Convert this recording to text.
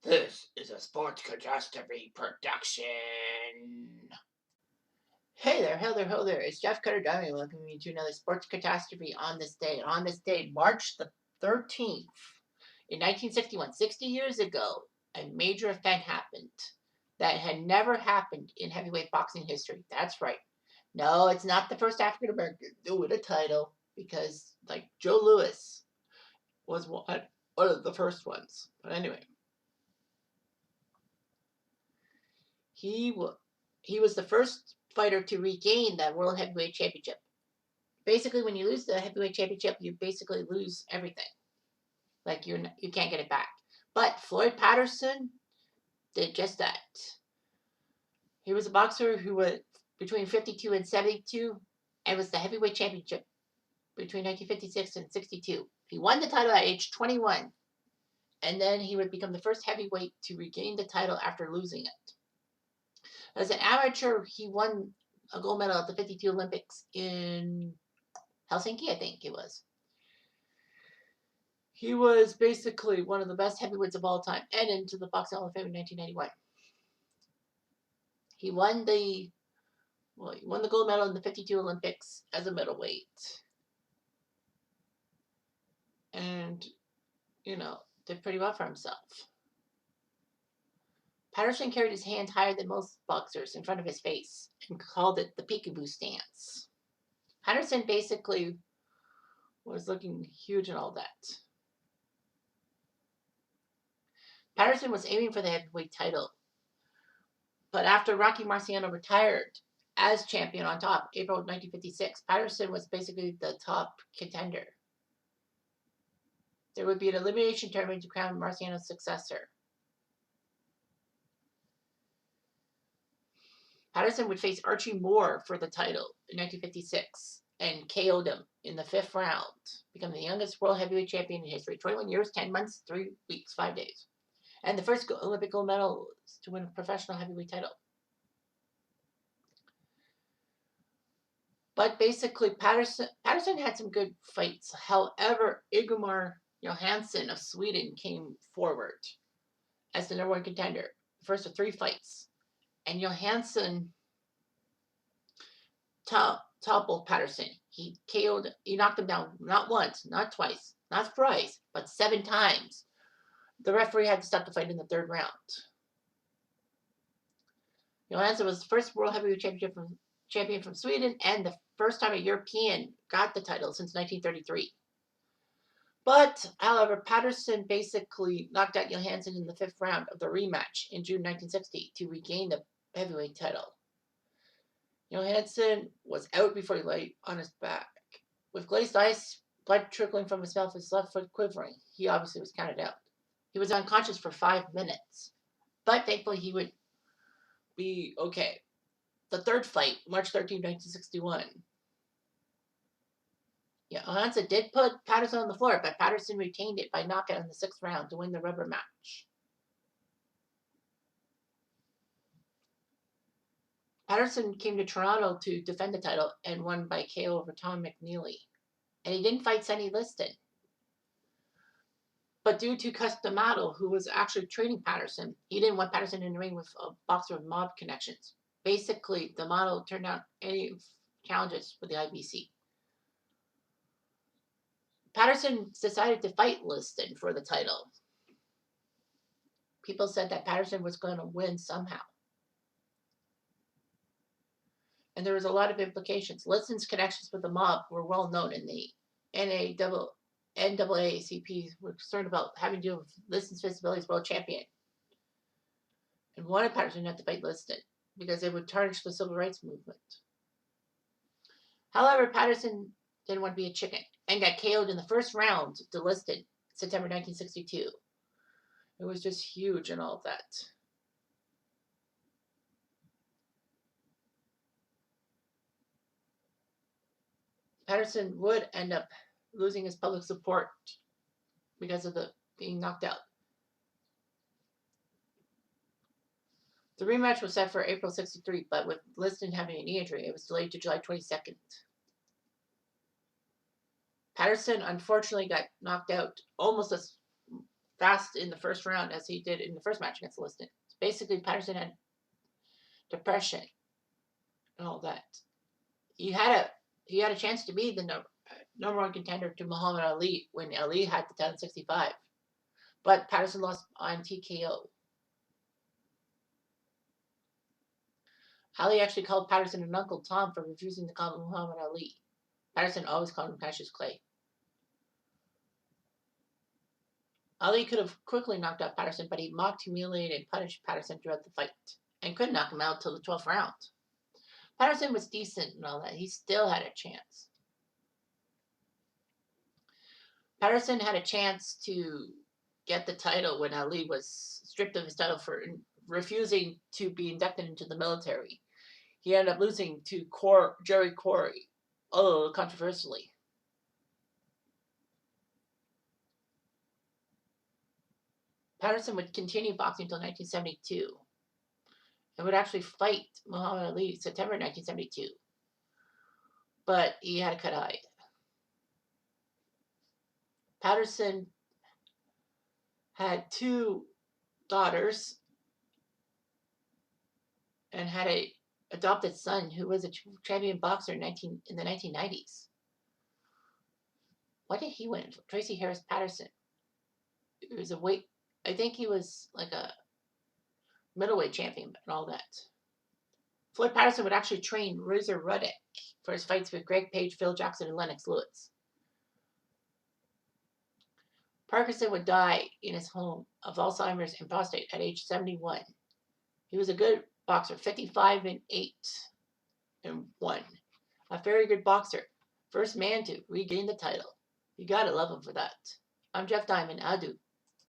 This is a Sports Catastrophe production. Hey there, hello there, hello there. It's Jeff Cutter Diamond welcoming you to another Sports Catastrophe on this day. On this day, March the 13th, in 1961, 60 years ago, a major event happened that had never happened in heavyweight boxing history. That's right. No, it's not the first African American to win a title because, like, Joe Louis was one of the first ones. But anyway. He was the first fighter to regain that World Heavyweight Championship. Basically, when you lose the Heavyweight Championship, you basically lose everything. Like you can't get it back. But Floyd Patterson did just that. He was a boxer who was between 52 and 72 and was the heavyweight championship between 1956 and 62. He won the title at age 21, and then he would become the first heavyweight to regain the title after losing it. As an amateur, he won a gold medal at the 52 Olympics in Helsinki, I think it was. He was basically one of the best heavyweights of all time and into the Boxing Hall of Fame in 1991. He won the gold medal in the 52 Olympics as a middleweight. And, did pretty well for himself. Patterson carried his hands higher than most boxers in front of his face and called it the peekaboo stance. Patterson basically was looking huge and all that. Patterson was aiming for the heavyweight title, but after Rocky Marciano retired as champion on top, April 1956, Patterson was basically the top contender. There would be an elimination tournament to crown Marciano's successor. Patterson would face Archie Moore for the title in 1956 and KO'd him in the 5th round, becoming the youngest world heavyweight champion in history. 21 years, 10 months, 3 weeks, 5 days. And the first Olympic gold medalist to win a professional heavyweight title. But basically, Patterson had some good fights. However, Ingemar Johansson of Sweden came forward as the #1 contender. The first of 3 fights. And Johansson toppled Patterson. He knocked him down not once, not twice, not thrice, but 7 times. The referee had to stop the fight in the 3rd round. Johansson was the first World Heavyweight champion from Sweden and the first time a European got the title since 1933. But, however, Patterson basically knocked out Johansson in the 5th round of the rematch in June 1960 to regain the heavyweight title. Johansson was out before he lay on his back. With glazed eyes, blood trickling from his mouth, his left foot quivering, he obviously was counted out. He was unconscious for 5 minutes, but thankfully he would be okay. The 3rd fight, March 13, 1961. Johansson did put Patterson on the floor, but Patterson retained it by knockout in the 6th round to win the rubber match. Patterson came to Toronto to defend the title and won by KO over Tom McNeely. And he didn't fight Sonny Liston. But due to Cutastrophe, who was actually training Patterson, he didn't want Patterson in the ring with a boxer with mob connections. Basically, the model turned down any challenges for the IBC. Patterson decided to fight Liston for the title. People said that Patterson was going to win somehow. And there was a lot of implications. Liston's connections with the mob were well known in the NAACP were concerned about having to do with Liston's visibility as world champion. And wanted Patterson not to fight Liston because it would tarnish the civil rights movement. However, Patterson didn't want to be a chicken and got KO'd in the 1st round to Liston, September 1962. It was just huge and all that. Patterson would end up losing his public support because of the being knocked out. The rematch was set for April 63, but with Liston having a knee injury, it was delayed to July 22nd. Patterson unfortunately got knocked out almost as fast in the first round as he did in the first match against Liston. Basically, Patterson had depression and all that. He had a chance to be the number one contender to Muhammad Ali when Ali had the 1065, but Patterson lost on TKO. Ali actually called Patterson an Uncle Tom for refusing to call him Muhammad Ali. Patterson always called him Cassius Clay. Ali could have quickly knocked out Patterson, but he mocked, humiliated, and punished Patterson throughout the fight, and couldn't knock him out till the 12th round. Patterson was decent and all that. He still had a chance. Patterson had a chance to get the title when Ali was stripped of his title for refusing to be inducted into the military. He ended up losing to Jerry Corey, although controversially. Patterson would continue boxing until 1972 and would actually fight Muhammad Ali September 1972. But he had a cut eye. Patterson had 2 daughters and had an adopted son who was a champion boxer in the 1990s. What did he win? Tracy Harris Patterson. It was I think he was like a middleweight champion and all that. Floyd Patterson would actually train Razor Ruddock for his fights with Greg Page, Phil Jackson, and Lennox Lewis. Parkinson would die in his home of Alzheimer's and prostate at age 71. He was a good boxer, 55-8-1. A very good boxer. First man to regain the title. You gotta love him for that. I'm Jeff Diamond. Adieu.